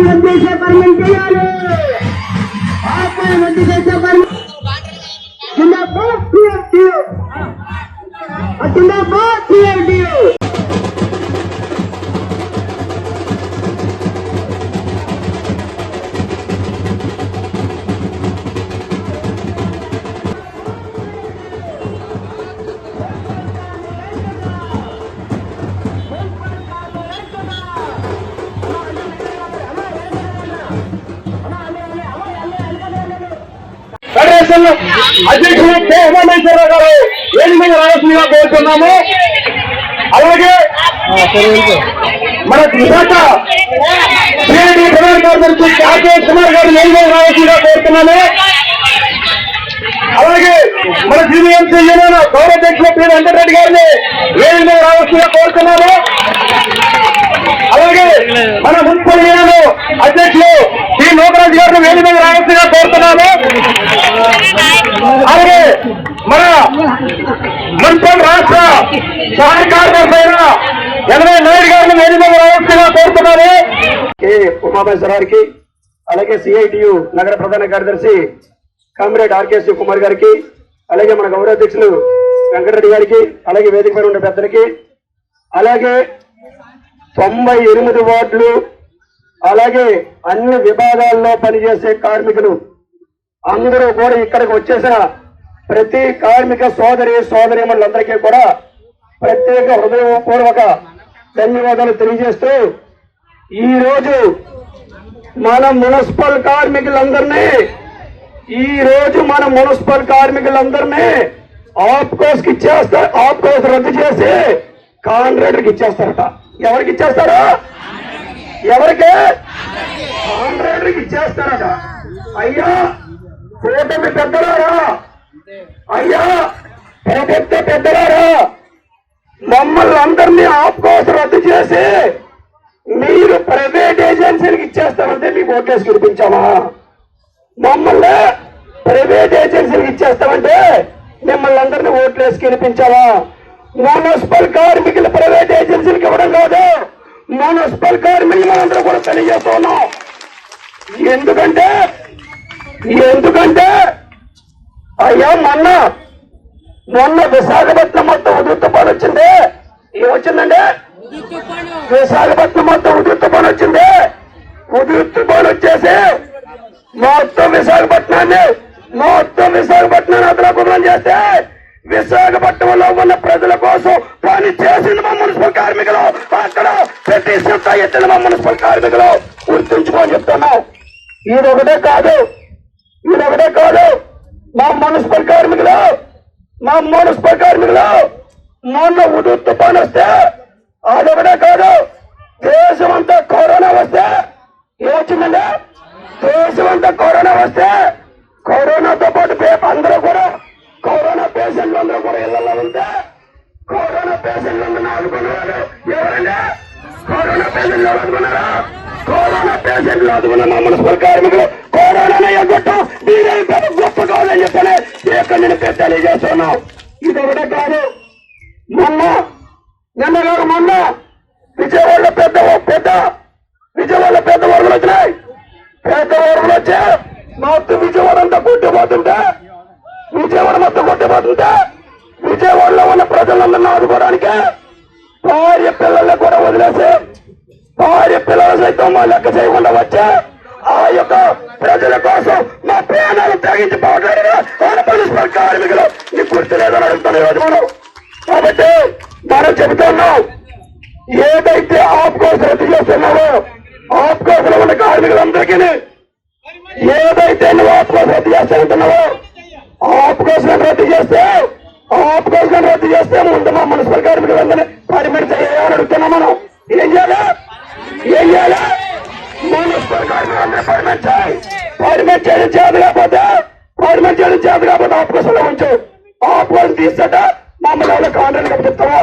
రద్దు చేసే పరిమితి చేయాలి. ఆత్మహత్య రద్దు చేసే పరిమితి ఫెడరేషన్ అధ్యక్షులు కె ఉమామహేశ్వరరావు గారు వేదికగా రావాల్సిందిగా కోరుతున్నాము. అలాగే మన విశాఖ సిఐడి ప్రధాన కార్యదర్శి రాకేష్ కుమార్ గారు వేదికగా రావాల్సిందిగా కోరుతున్నాము. అలాగే మన జీవీఎంసీ యూనియన్ గౌరవాధ్యక్షులు పి వెంకటరెడ్డి గారిని వేదికగా రావాల్సిందిగా కోరుతున్నాము. అలాగే మన మున్సిపల్ యూనియన్ అధ్యక్షులు టి నూకరాజు గారిని వేదికగా రావాల్సిందిగా కోరుతున్నాము. అలాగే మన మున్సిపల్ రాష్ట్ర సహాయ కార్యదర్శి అయిన ఎనభై నాయుడు గారిని వేదికగా రావాల్సిందిగా కోరుతున్నాము. కె ఉమామహేశ్వర గారికి, అలాగే సిఐటియు నగర ప్రధాన కార్యదర్శి కామ్రేడ్ ఆర్కే శివకుమార్ గారికి, అలాగే మన గౌరవాధ్యక్షులు వెంకటరెడ్డి గారికి, అలాగే వేదిక పైన ఉండే పెద్దలకి, అలాగే 98 వార్డులు, అలాగే అన్ని విభాగాల్లో పనిచేసే కార్మికులు అందరూ కూడా ఇక్కడికి వచ్చేసిన ప్రతి కార్మిక సోదరీమణులందరికీ కూడా ప్రత్యేక హృదయపూర్వక ధన్యవాదాలు తెలియజేస్తూ, ఈ రోజు మన మున్సిపల్ కార్మికులందరినీ ఆప్కోస్కి ఇచ్చేస్తారు. ఆప్కోస్ రద్దు చేసి కాంట్రాక్టర్కి ఇచ్చేస్తారట. ఎవరికి ఇచ్చేస్తారా? ఎవరికి? కాంట్రాక్టర్కి ఇచ్చేస్తారట. అయ్యా కూటమి పెద్దలారా, అయ్యా ప్రభుత్వ పెద్దలారా, మమ్మల్ని అందరినీ ఆప్కోస్ రద్దు చేసి మీరు ప్రైవేట్ ఏజెన్సీలకు ఇచ్చేస్తామంటే మీకు ఓట్లేసి గెలిపించామా? మమ్మల్ని ప్రైవేట్ ఏజెన్సీలకు ఇచ్చేస్తామంటే మిమ్మల్ని అందరినీ ఓట్లేసి గెలిపించామా? మున్సిపల్ కార్మికులు ప్రైవేట్ ఏజెన్సీలకు ఇవ్వడం కాదు, మున్సిపల్ కార్మికులు మనందరూ కూడా తెలియజేస్తూ ఉన్నాం. ఎందుకంటే అయ్యా మొన్న విశాఖపట్నం మొత్తం ఉధృత పని వచ్చింది. ఏమొచ్చిందండి? విశాఖపట్నం మొత్తం ఉధృత పని వచ్చింది. ఉధృత పని వచ్చేసి మొత్తం విశాఖపట్నాన్ని అదలకులం చేస్తే విశాఖపట్నంలో ఉన్న ప్రజల కోసం పని చేసింది మా మున్సిపల్ కార్మికులు. అక్కడ ప్రతి సత్తా ఎత్తిన మా మున్సిపల్ కార్మికులు గుర్తుంచుకోని చెప్తున్నాం. ఇదొకటే కాదు, మా మున్సిపల్ కార్మికులు మొన్న ఉధృత పని వస్తే అదొకటే కాదు, దేశమంతా కరోనా వస్తే ఏమొచ్చిందండి? దేశమంతా కరోనా వస్తే కరోనాతో పాటు అందరూ కూడా కరోనా పేషెంట్లు అందరూ కూడా ఇళ్లలో ఉంటే కరోనా పేషెంట్లు ఆదుకున్నారు. ఎవరండి కరోనా పేషెంట్లు ఆదుకున్నారా? కరోనా పేషెంట్లు ఆదుకున్న మా మున్సిపల్ కార్మికులు కరోనా ఎగ్గొట్టం దీని గొప్ప కాదని చెప్పని ఎక్కడి నేను తెలియజేస్తున్నాం. ఇదొకటే కాదు, మొన్న విజయవాడలో పెద్ద వరదలు వచ్చినాయి. పెద్ద వరదలు వచ్చా మొత్తం విజయవాడ మొత్తం కొట్టిపోతుంటే విజయవాడలో ఉన్న ప్రజలందరినీ ఆదుకోవడానికి భార్య పిల్లల్ని కూడా వదిలేసి భార్య పిల్లల సైతం మా లెక్క చేయకుండా వచ్చా ఆ యొక్క ప్రజల కోసం మా ప్రాణాలు త్యాగించి పోట్లాడిన మున్సిపల్ కార్మికులు నీకు గుర్తులేదని అడుగుతున్న రోజు కాబట్టి మనం చెబుతున్నాం, ఏదైతే ఆప్కోస్ రద్దు చేస్తున్నావో ఆప్కోస్లో ఉన్న కార్మికులందరికీ ఏదైతే నువ్వు ఆప్కోస్ రద్దు చేస్తానంటున్నావో ఆప్కోస్ రద్దు చేస్తే ముందు మా మున్సిపల్ కార్మికులందరినీ పర్మిట్ చేయాలని అడుగుతున్నాం. మనం ఏం చేయాలి? మున్సిపల్ కార్మికులందరూ పర్మిట్ చేయడం చేత కాకపోతే ఆప్కోస్లో ఉంచు. ఆప్కోస్ తీసేట మమ్మల్ని కాంట్రాక్ట్ కప్ చెప్తావా?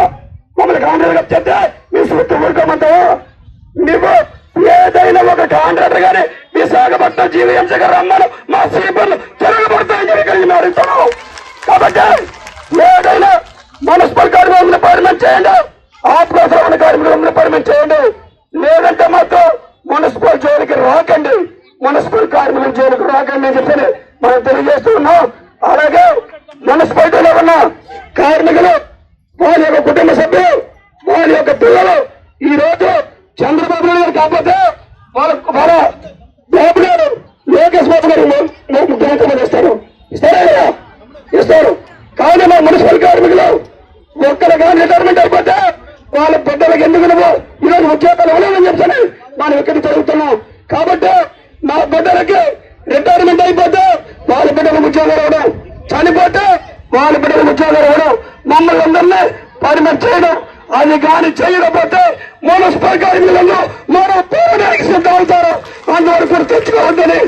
మమ్మల్ని కాంట్రాక్ట్ కప్ చెప్తే మీ సూత్ర ఊరుకోమంటావా? నువ్వు ఏదైనా ఒక కాంట్రాక్టర్ గానీ విశాఖపట్నం జీవీఎంసీ గారు రమ్మను మా సీపర్లు తిరగబడతాయని చెప్పి అడుగుతాను. కాబట్టి ఏదైనా మున్సిపల్ కార్మికులను పర్మిట్ చేయండి, ఆప్కోస్లో ఉన్న కార్మికులను పర్మిట్ చేయండి. లేదంటే మాత్రం మున్సిపల్ జోలికి రా చెప్పని మనం తెలియజేస్తూ ఉన్నాం. అలాగే మున్సిపాలిటీలో ఉన్న కార్మికులు, వాళ్ళ యొక్క కుటుంబ సభ్యులు, వాళ్ళ యొక్క పిల్లలు ఈ రోజు చంద్రబాబు నాయుడు కాకపోతే వాళ్ళ బాబు గారు లోకేష్ బాబు గారు ముఖ్యమంత్రి ఇస్తారు. ఇస్తారా లేదా? ఇస్తారు. కానీ మా మున్సిపల్ కార్మికులు ఒక్కరిగా రిటైర్మెంట్ అయిపోతే వాళ్ళ బిడ్డలకు ఎందుకు నువ్వు ఈరోజు ఉద్యోగాలు ఇవ్వలేదని చెప్తాను మనం ఇక్కడ జరుగుతున్నాం. కాబట్టి మా బిడ్డలకి రిటైర్మెంట్ అయిపోతే వాళ్ళ బిడ్డలకు ఉద్యోగాలు ఇవ్వడం, చనిపోతే వాళ్ళ బిడ్డలకు ఉద్యోగాలు ఇవ్వడం, మమ్మల్ని అందరినీ పర్మిట్ చేయడం, అది కానీ చేయకపోతే మున్సిపల్ కార్మికులను మరో పోరాటానికి సిద్ధమవుతారు. అంతవరకు తెచ్చుకోవద్దని.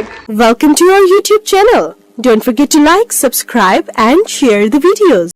Welcome to our YouTube channel. Don't forget to like, subscribe and share the videos.